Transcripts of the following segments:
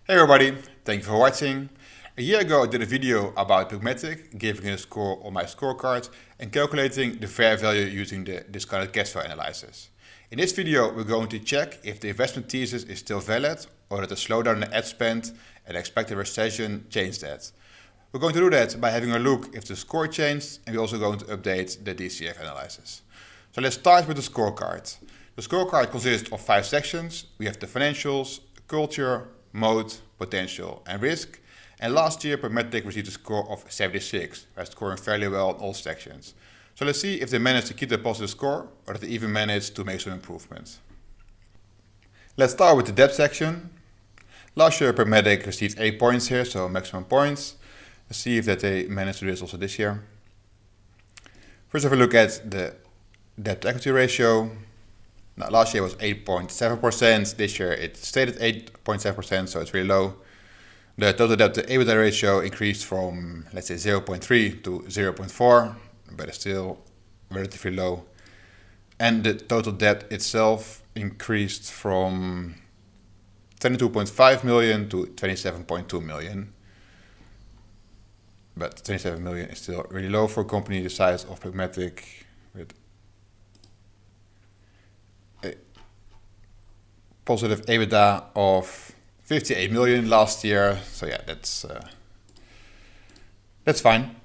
Hey everybody, thank you for watching. A year ago I did a video about Pubmatic, giving a score on my scorecard and calculating the fair value using the discounted cash flow analysis. In this video we're going to check if the investment thesis is still valid or that the slowdown in the ad spend and expected recession changed that. We're going to do that by having a look if the score changed, and we're also going to update the DCF analysis. So let's start with the scorecard. The scorecard consists of 5 sections. We have the financials, culture, mode, potential and risk. And last year Pubmatic received a score of 76, by scoring fairly well in all sections. So let's see if they managed to keep the positive score or that they even managed to make some improvements. Let's start with the debt section. Last year Pubmatic received 8 points here, so maximum points. Let's see if that they managed to do this also this year. First, have a look at the debt to equity ratio. Now, last year was 8.7%. This year it stayed at 8.7%, so it's really low. The total debt to EBITDA ratio increased from, let's say, 0.3 to 0.4, but it's still relatively low. And the total debt itself increased from 22.5 million to 27.2 million. But 27 million is still really low for a company the size of Pubmatic, with a positive EBITDA of 58 million last year. So yeah, that's fine.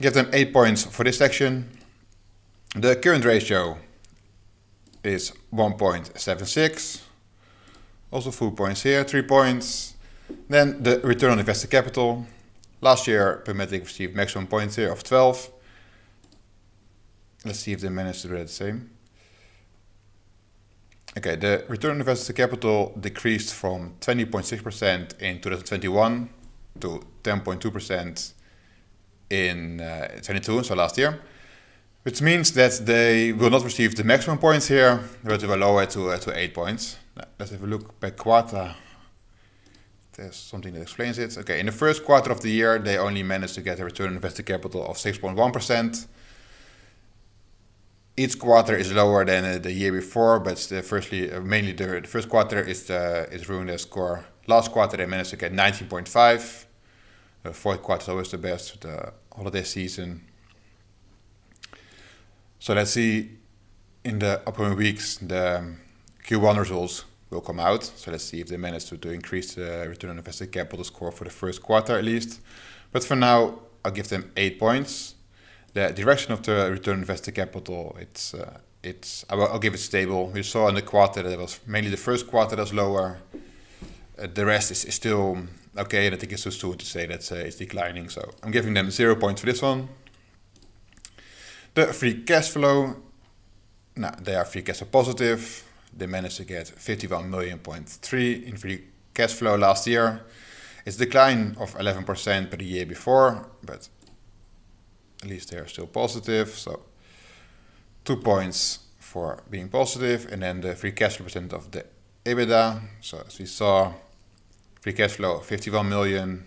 Give them 8 points for this section. The current ratio is 1.76. Also full points here, 3 points. Then the return on invested capital. Last year, Pubmatic received maximum points here of 12. Let's see if they managed to do the same. Okay, the return on invested capital decreased from 20.6% in 2021 to 10.2% in 2022, so last year. Which means that they will not receive the maximum points here, but they will lower it to 8 points. Now, let's have a look per quarter. There's something that explains it. Okay, in the first quarter of the year, they only managed to get a return on invested capital of 6.1%. Each quarter is lower than the year before, but mainly the first quarter is ruining their score. Last quarter, they managed to get 19.5. The fourth quarter is always the best, the holiday season. So let's see in the upcoming weeks, the Q1 results will come out. So let's see if they manage to increase the return on invested capital score for the first quarter at least. But for now, I'll give them 8 points. The direction of the return on invested capital, I'll give it stable. We saw in the quarter that it was mainly the first quarter that's lower. The rest is still okay, and I think it's too soon to say that it's declining. So I'm giving them 0 points for this one. The free cash flow, now they are free cash flow positive. They managed to get 51.3 million in free cash flow last year. It's a decline of 11% per the year before, but at least they are still positive. So 2 points for being positive, and then the free cash flow percent of the EBITDA. So as we saw, free cash flow 51 million.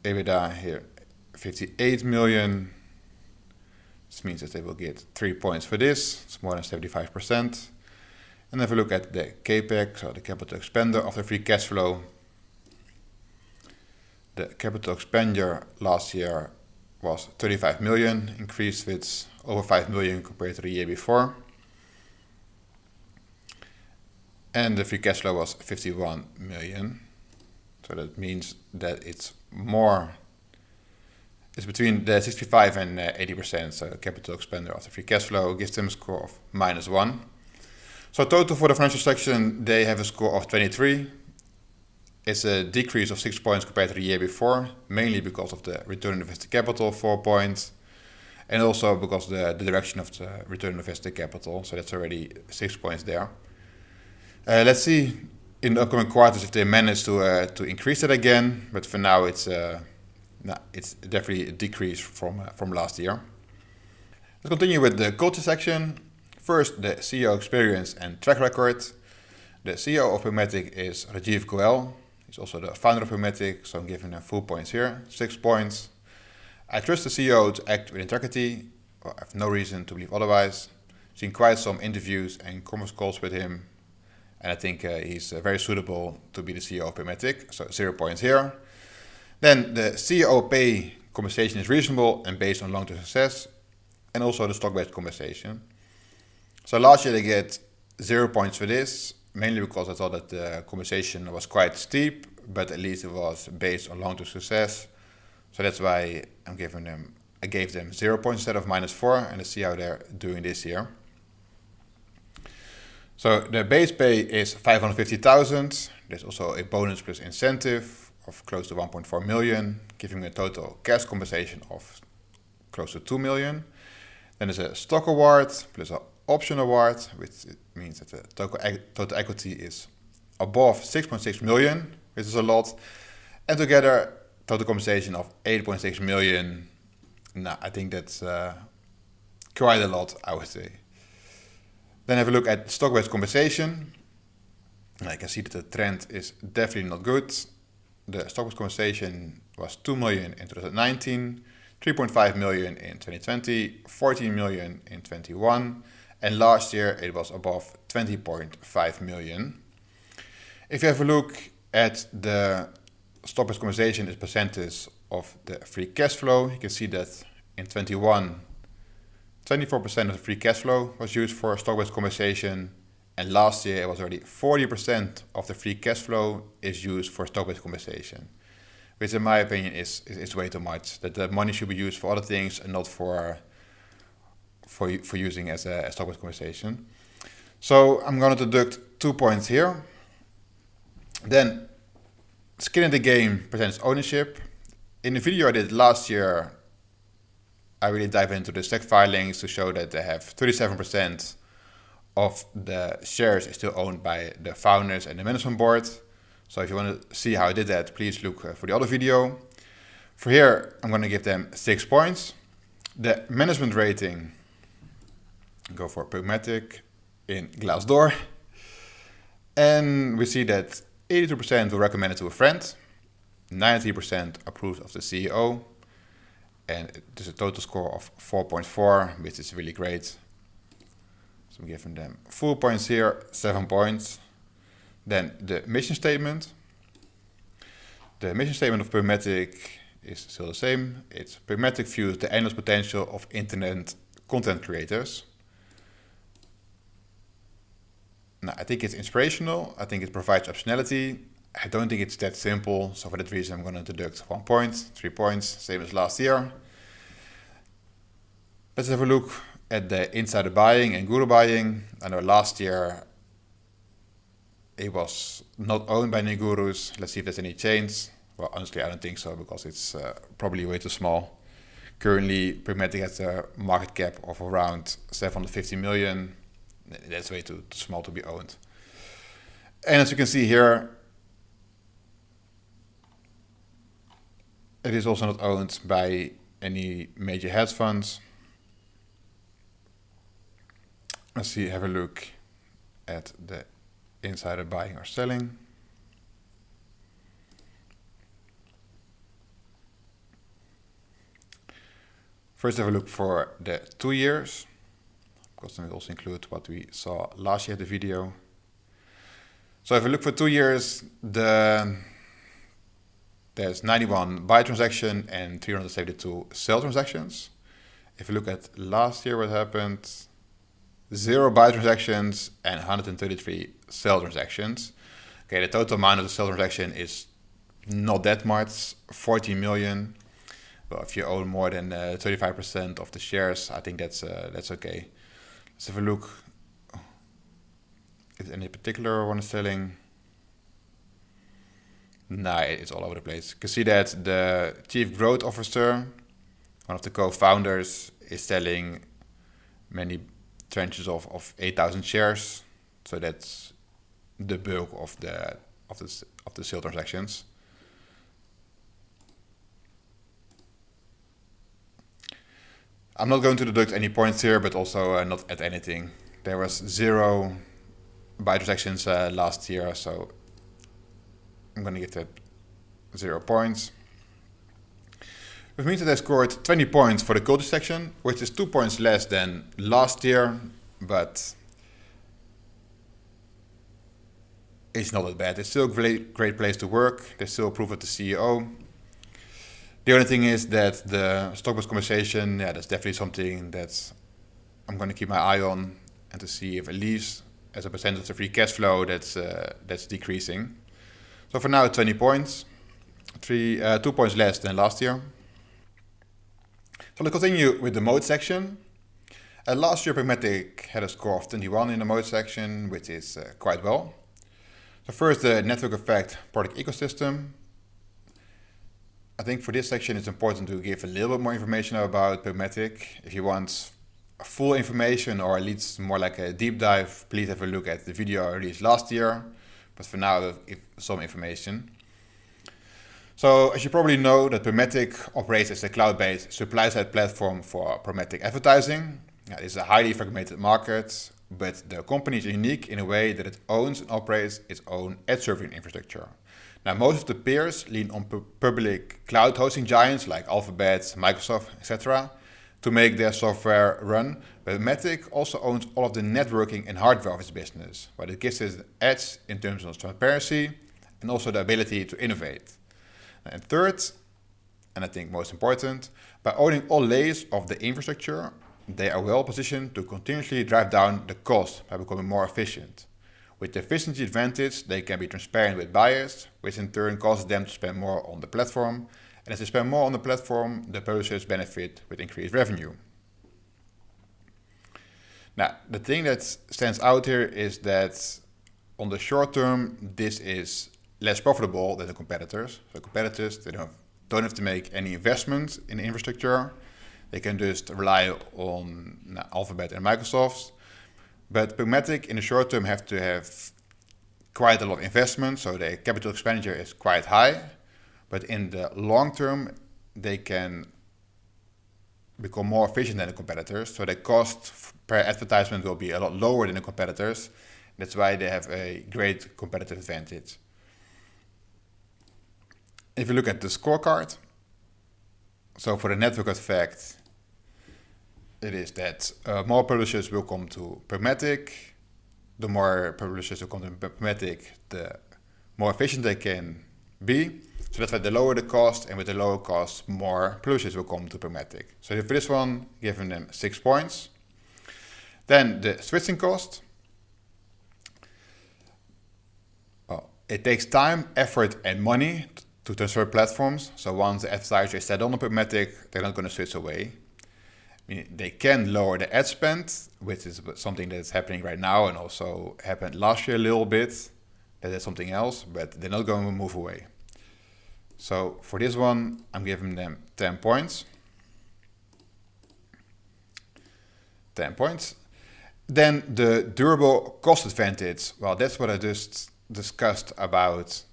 EBITDA here 58 million. This means that they will get 3 points for this. It's more than 75%. And if we look at the CAPEX, so the capital expenditure of the free cash flow, the capital expenditure last year was 35 million, increased with over 5 million compared to the year before. And the free cash flow was 51 million. So that means that it's between the 65 and 80%. So the capital expenditure of the free cash flow gives them a score of -1. So total for the financial section, they have a score of 23. It's a decrease of 6 points compared to the year before, mainly because of the return on invested capital, 4 points, and also because of the direction of the return on invested capital. So that's already 6 points there. Let's see in the upcoming quarters if they manage to increase it again. But for now, it's definitely a decrease from last year. Let's continue with the culture section. First, the CEO experience and track record. The CEO of Pubmatic is Rajiv Goel. He's also the founder of Pubmatic, so I'm giving him full points here, 6 points. I trust the CEO to act with integrity. Well, I have no reason to believe otherwise. Seen quite some interviews and conference calls with him. and I think he's very suitable to be the CEO of Pubmatic, so 0 points here. Then the CEO pay compensation is reasonable and based on long-term success, and also the stock-based compensation. So last year they get 0 points for this, mainly because I thought that the compensation was quite steep, but at least it was based on long-term success. So that's why I gave them 0 points instead of -4, and let's see how they're doing this year. So the base pay is 550,000. There's also a bonus plus incentive of close to 1.4 million, giving a total cash compensation of close to 2 million. Then there's a stock award plus an option award, which means that the total equity is above 6.6 million, which is a lot. And together, total compensation of 8.6 million. Now, I think that's quite a lot, I would say. Then have a look at stock-based compensation. I can see that the trend is definitely not good. The stock-based compensation was 2 million in 2019, 3.5 million in 2020, 14 million in 2021, and last year it was above 20.5 million. If you have a look at the stock-based compensation as percentage of the free cash flow, you can see that in 2021, 24% of the free cash flow was used for stock-based compensation, and last year it was already 40% of the free cash flow is used for stock-based compensation, which in my opinion is way too much. That the money should be used for other things and not for using as a stock-based compensation. So I'm going to deduct 2 points here. Then skin in the game percentage ownership. In the video I did last year, I really dive into the SEC filings to show that they have 37% of the shares is still owned by the founders and the management board. So if you want to see how I did that, please look for the other video. For here, I'm going to give them 6 points. The management rating, go for Pubmatic in Glassdoor. And we see that 82% will recommend it to a friend, 90% approved of the CEO, and there's a total score of 4.4, which is really great. So I'm giving them full points here, 7 points. Then the mission statement. The mission statement of Pubmatic is still the same. It's Pubmatic views the endless potential of internet content creators. Now, I think it's inspirational. I think it provides optionality. I don't think it's that simple. So for that reason, I'm going to deduct 1 point, 3 points, same as last year. Let's have a look at the insider buying and guru buying. I know last year it was not owned by any gurus. Let's see if there's any change. Well, honestly, I don't think so, because it's probably way too small. Currently, Pubmatic has a market cap of around 750 million. That's way too small to be owned. And as you can see here, it is also not owned by any major hedge funds. Let's see, have a look at the insider buying or selling. First, have a look for the 2 years, because then we also include what we saw last year in the video. So if we look for 2 years, there's 91 buy transaction and 372 sell transactions. If you look at last year, what happened? 0 buy transactions and 133 sell transactions. Okay, the total amount of the sell transaction is not that much, 40 million. Well, if you own more than 35% of the shares, I think that's okay. Let's have a look. Is any particular one selling? Nah, it's all over the place. You can see that the chief growth officer, one of the co-founders, is selling many tranches of 8,000 shares. So that's the bulk of the sale transactions. I'm not going to deduct any points here, but also not at anything. There was 0 buy transactions last year, so I'm going to give that 0 points. Which means that I scored 20 points for the culture section, which is 2 points less than last year, but it's not that bad. It's still a great place to work. They still approve of the CEO. The only thing is that the stock-based compensation, that's definitely something that I'm going to keep my eye on and to see if at least as a percentage of the free cash flow that's decreasing. So for now, 20 points, 2 points less than last year. So let's continue with the mode section. Last year, Pubmatic had a score of 21 in the mode section, which is quite well. So first, the network effect product ecosystem. I think for this section, it's important to give a little bit more information about Pubmatic. If you want full information or at least more like a deep dive, please have a look at the video I released last year. But for now, some information. So as you probably know, that Pubmatic operates as a cloud-based supply-side platform for programmatic advertising. It's a highly fragmented market, but the company is unique in a way that it owns and operates its own ad serving infrastructure. Now, most of the peers lean on public cloud hosting giants like Alphabet, Microsoft, etc. to make their software run. But Pubmatic also owns all of the networking and hardware of its business, but it gives it edge in terms of transparency and also the ability to innovate. And third, and I think most important, by owning all layers of the infrastructure, they are well positioned to continuously drive down the cost by becoming more efficient. With the efficiency advantage, they can be transparent with buyers, which in turn causes them to spend more on the platform. And as they spend more on the platform, the publishers benefit with increased revenue. Now, the thing that stands out here is that on the short term, this is less profitable than the competitors. So competitors, they don't have to make any investment in the infrastructure. They can just rely on Alphabet and Microsoft. But Pubmatic in the short term have to have quite a lot of investment, so the capital expenditure is quite high. But in the long term, they can become more efficient than the competitors. So the cost per advertisement will be a lot lower than the competitors. That's why they have a great competitive advantage. If you look at the scorecard, so for the network effect, it is that more publishers will come to Pubmatic. The more publishers who come to Pubmatic, the more efficient they can be. So that's why they lower the cost, and with the lower cost, more publishers will come to Pubmatic. So for this one, giving them 6 points. Then the switching cost. Well, it takes time, effort, and money to transfer platforms. So once the advertiser is set on Pubmatic, they're not going to switch away. I mean, they can lower the ad spend, which is something that's happening right now and also happened last year a little bit. That is something else, but they're not going to move away. So for this one, I'm giving them 10 points. 10 points. Then the durable cost advantage. Well, that's what I just discussed about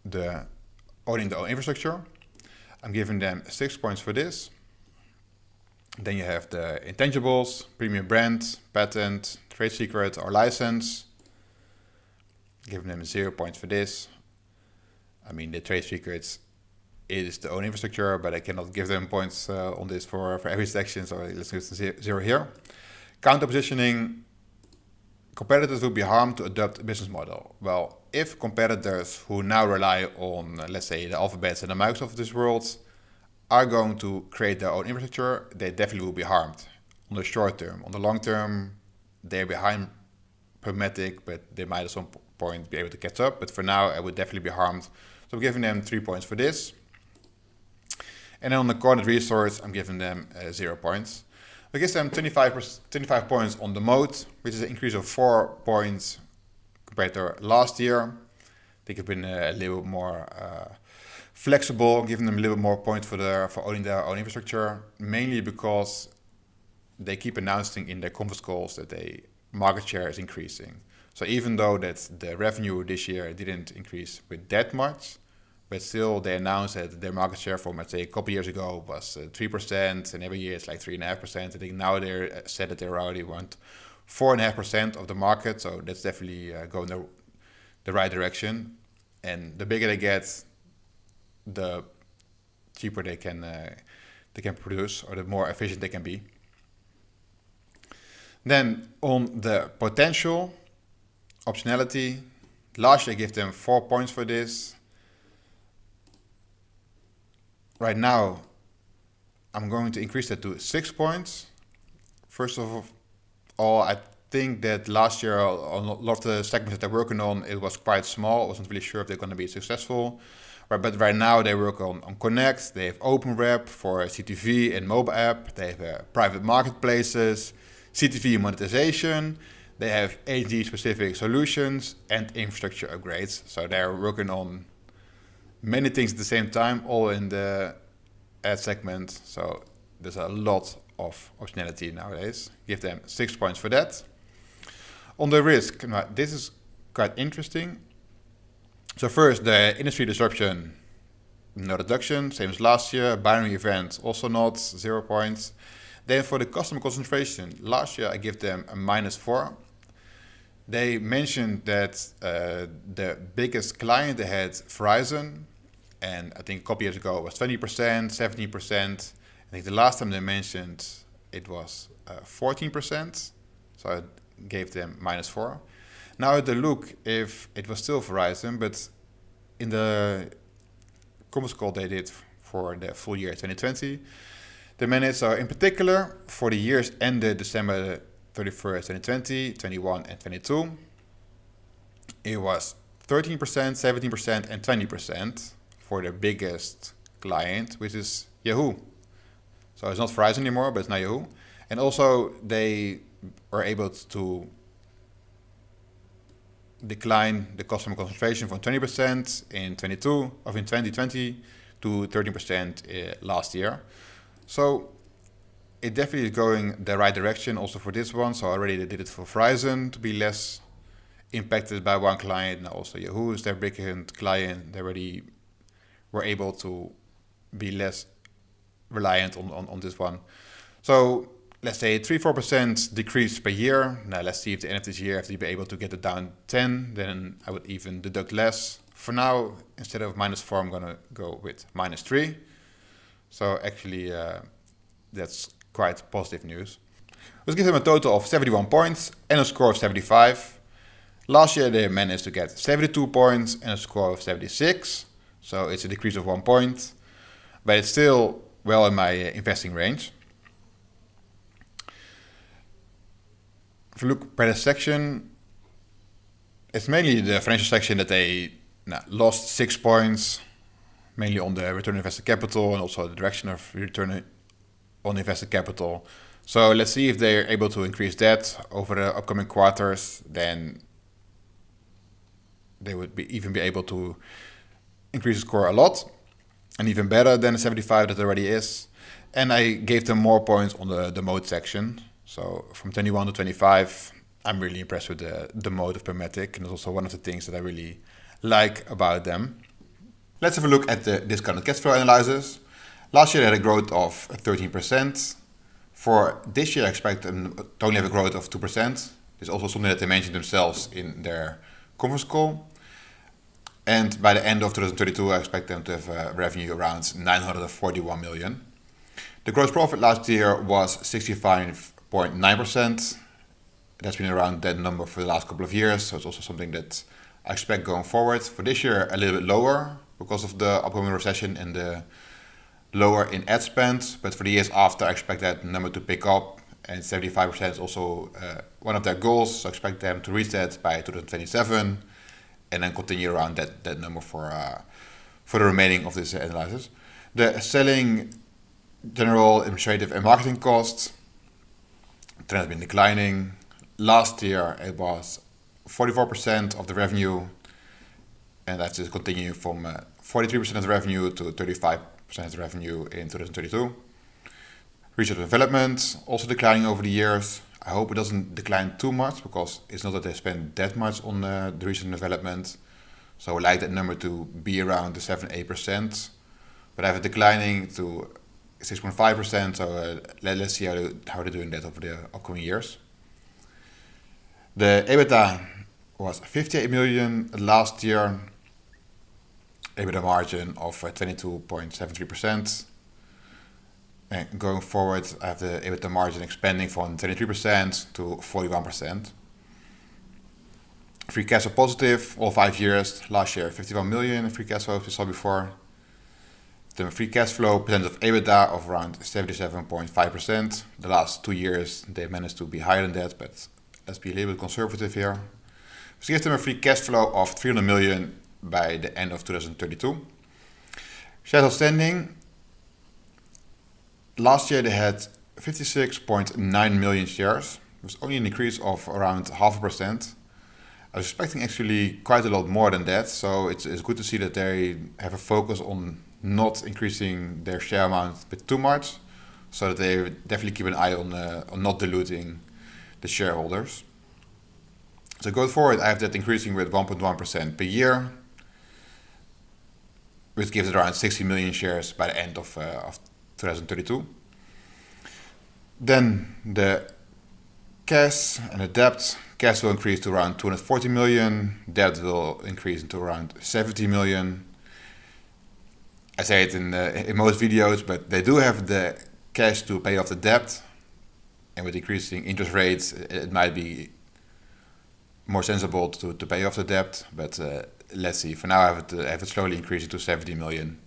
the owning the own infrastructure. I'm giving them 6 points for this. Then you have the intangibles, premium brand, patent, trade secret or license. Giving them 0 points for this. I mean, the trade secrets is the own infrastructure, but I cannot give them points on this for every section, so let's give 0 here. Counter positioning. Competitors will be harmed to adopt a business model. Well, if competitors who now rely on, let's say, the Alphabets and the Microsoft of this world are going to create their own infrastructure, they definitely will be harmed on the short term. On the long term, they're behind Pubmatic, but they might at some point be able to catch up. But for now, I would definitely be harmed. So I'm giving them 3 points for this. And then on the coordinate resource, I'm giving them 0 points. I give them 25 points on the mode, which is an increase of 4 points compared to last year. They have been a little more flexible, giving them a little more points for owning their own infrastructure, mainly because they keep announcing in their conference calls that their market share is increasing. So even though that the revenue this year didn't increase with that much, but still they announced that their market share from, let's say, a couple years ago was 3%, and every year it's like 3.5%. I think now they said that they already want 4.5% of the market, so that's definitely going the right direction. And the bigger they get, the cheaper they can produce, or the more efficient they can be. Then on the potential, optionality, Last year I gave them 4 points for this. Right now, I'm going to increase that to 6 points. First of all, I think that last year on a lot of the segments that they're working on, it was quite small. I wasn't really sure if they're going to be successful. But right now they work on Connect, they have Open Web for CTV and mobile app, they have private marketplaces, CTV monetization, they have AG specific solutions and infrastructure upgrades. So they're working on many things at the same time, all in the ad segment. So there's a lot of optionality nowadays. Give them 6 points for that. On the risk, this is quite interesting. So first, the industry disruption, no reduction, same as last year. Binary event, also not, 0 points. Then for the customer concentration, last year I give them a -4. They mentioned that the biggest client they had, Verizon, and I think a couple years ago it was 20%, 17%. I think the last time they mentioned it was 14%. So I gave them -4. Now I had to look if it was still Verizon, but in the conference call they did for the full year 2020, the managed, so in particular for the years ended December 31st, 2020, 21 and 22, it was 13%, 17% and 20% for the biggest client, which is Yahoo. So it's not Verizon anymore, but it's now Yahoo. And also they were able to decline the customer concentration from 20% in 2020 to 13% last year. So it definitely is going the right direction also for this one. So already they did it for Verizon to be less impacted by one client. Now also Yahoo is their biggest client. They already were able to be less reliant on this one. So let's say 3-4% decrease per year. Now let's see if the end of this year, if they be able to get it down 10, then I would even deduct less. For now, instead of -4, I'm gonna go with -3. So actually, that's quite positive news. Let's give them a total of 71 points and a score of 75. Last year they managed to get 72 points and a score of 76. So it's a decrease of 1 point, but it's still well in my investing range. If you look per the section, it's mainly the financial section that they lost 6 points, mainly on the return on invested capital and also the direction of return on invested capital. So let's see if they're able to increase that over the upcoming quarters. Then they would even be able to increase the score a lot, and even better than the 75 that already is. And I gave them more points on the mode section. So from 21 to 25, I'm really impressed with the mode of Pubmatic, and it's also one of the things that I really like about them. Let's have a look at the discounted cash flow analysis. Last year they had a growth of 13%. For this year I expect them to only have a growth of 2%. It's also something that they mentioned themselves in their conference call. And by the end of 2032, I expect them to have a revenue around 941 million. The gross profit last year was 65.9%. That's been around that number for the last couple of years. So it's also something that I expect going forward. For this year, a little bit lower because of the upcoming recession and the lower in ad spend. But for the years after, I expect that number to pick up. And 75% is also one of their goals. So I expect them to reach that by 2027. And then continue around that number for the remaining of this analysis. The selling, general, administrative and marketing costs, trend has been declining. Last year it was 44% of the revenue, and that's just continuing from 43% of the revenue to 35% of the revenue in 2032. Research and development also declining over the years. I hope it doesn't decline too much, because it's not that they spend that much on the research and development. So I like that number to be around the 7-8%. But I have it declining to 6.5%. So let's see how they're doing that over the upcoming years. The EBITDA was 58 million last year. EBITDA margin of 22.73%. And going forward, I have the EBITDA margin expanding from 23% to 41%. Free cash flow positive all 5 years. Last year 51 million free cash flow, as we saw before. The free cash flow percentage of EBITDA of around 77.5%. The last 2 years they managed to be higher than that, but let's be a little bit conservative here. So give them a free cash flow of 300 million by the end of 2032. Shares outstanding. Last year they had 56.9 million shares. It was only an increase of around 0.5%. I was expecting actually quite a lot more than that, so it's good to see that they have a focus on not increasing their share amount a bit too much, so that they definitely keep an eye on not diluting the shareholders. So going forward, I have that increasing with 1.1% per year, which gives it around 60 million shares by the end of 2032. Then the cash and the debt. Cash will increase to around 240 million. Debt will increase to around 70 million. I say it in most videos, but they do have the cash to pay off the debt. And with increasing interest rates, it might be more sensible to pay off the debt. But let's see. For now, I have it slowly increasing to 70 million.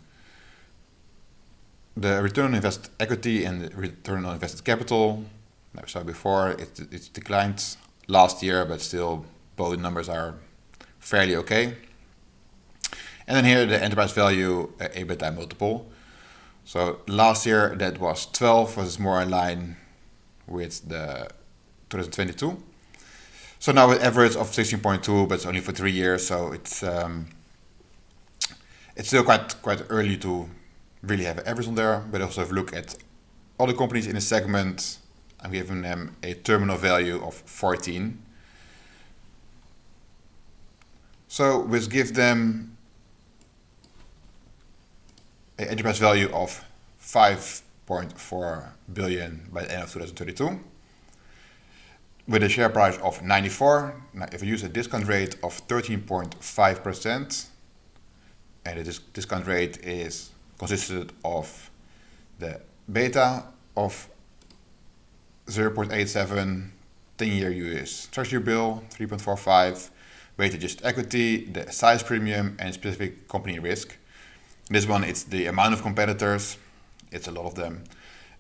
The return on invested equity and the return on invested capital, like I saw before, it declined last year, but still both numbers are fairly okay. And then here the enterprise value EBITDA multiple. So last year that was 12, was more in line with the 2022. So now with average of 16.2, but it's only for 3 years, so it's still quite early to really have an average on there. But also if you look at other companies in the segment, I'm giving them a terminal value of 14. So which give them an enterprise value of 5.4 billion by the end of 2032. With a share price of 94. Now if you use a discount rate of 13.5%, and the discount rate is consisted of the beta of 0.87, 10-year US Treasury bill, 3.45, weighted adjusted equity, the size premium, and specific company risk. This one, it's the amount of competitors, it's a lot of them.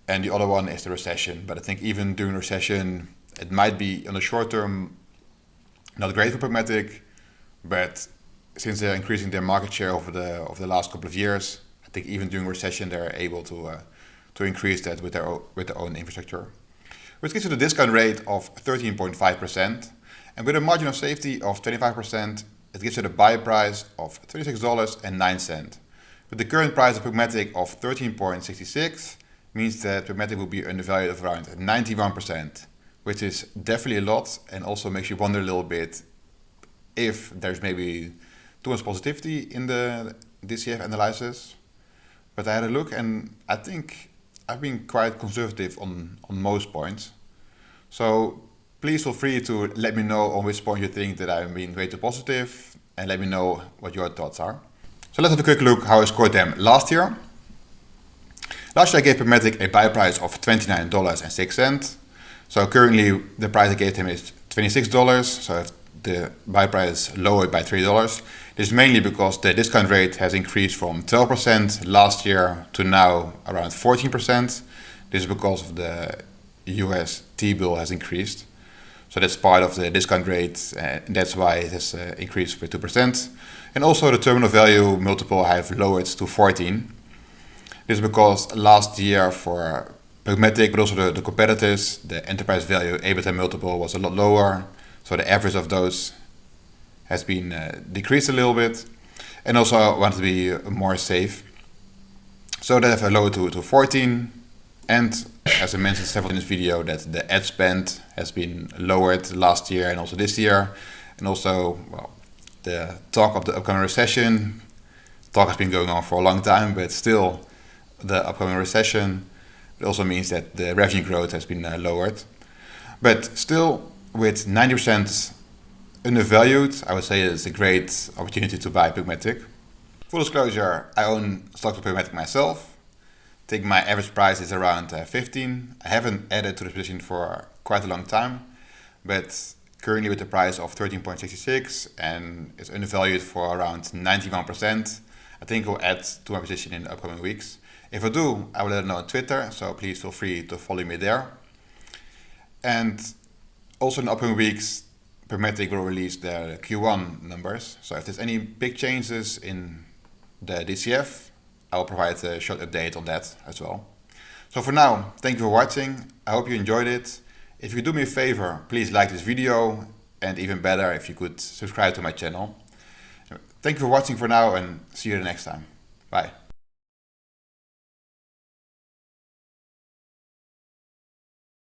And the other one is the recession. But I think even during recession, it might be on the short term not great for Pubmatic, but since they're increasing their market share over the last couple of years, I think even during recession they're able to increase that with their own infrastructure. Which gives you the discount rate of 13.5%, and with a margin of safety of 25%, it gives you the buy price of $36.09. With the current price of Pubmatic of 13.66, means that Pubmatic will be undervalued of around 91%, which is definitely a lot, and also makes you wonder a little bit if there's maybe too much positivity in the DCF analysis. But I had a look, and I think I've been quite conservative on most points. So please feel free to let me know on which point you think that I'm being way too positive, and let me know what your thoughts are. So let's have a quick look how I scored them last year. Last year I gave Pubmatic a buy price of $29.06. So currently the price I gave him is $26. So if the buy price is lowered by $3. This is mainly because the discount rate has increased from 12% last year to now around 14%. This is because of the US T-bill has increased. So that's part of the discount rate, and that's why it has increased by 2%. And also the terminal value multiple I have lowered to 14. This is because last year for Pubmatic, but also the competitors, the enterprise value EBITDA multiple was a lot lower. So the average of those has been decreased a little bit. And also I want to be more safe. So that I've lowered to 14. And as I mentioned several in this video, that the ad spend has been lowered last year and also this year. And also, well, the talk of the upcoming recession, talk has been going on for a long time, but still the upcoming recession, it also means that the revenue growth has been lowered. But still, with 90% undervalued, I would say it's a great opportunity to buy Pubmatic. Full disclosure, I own stocks of Pubmatic myself. I think my average price is around 15. I haven't added to the position for quite a long time, but currently with the price of 13.66 and it's undervalued for around 91%. I think I'll add to my position in the upcoming weeks. If I do, I will let it know on Twitter, so please feel free to follow me there. And also in the upcoming weeks, Pubmatic will release their Q1 numbers. So if there's any big changes in the DCF, I will provide a short update on that as well. So for now, thank you for watching. I hope you enjoyed it. If you could do me a favor, please like this video, and even better if you could subscribe to my channel. Thank you for watching for now, and see you the next time. Bye.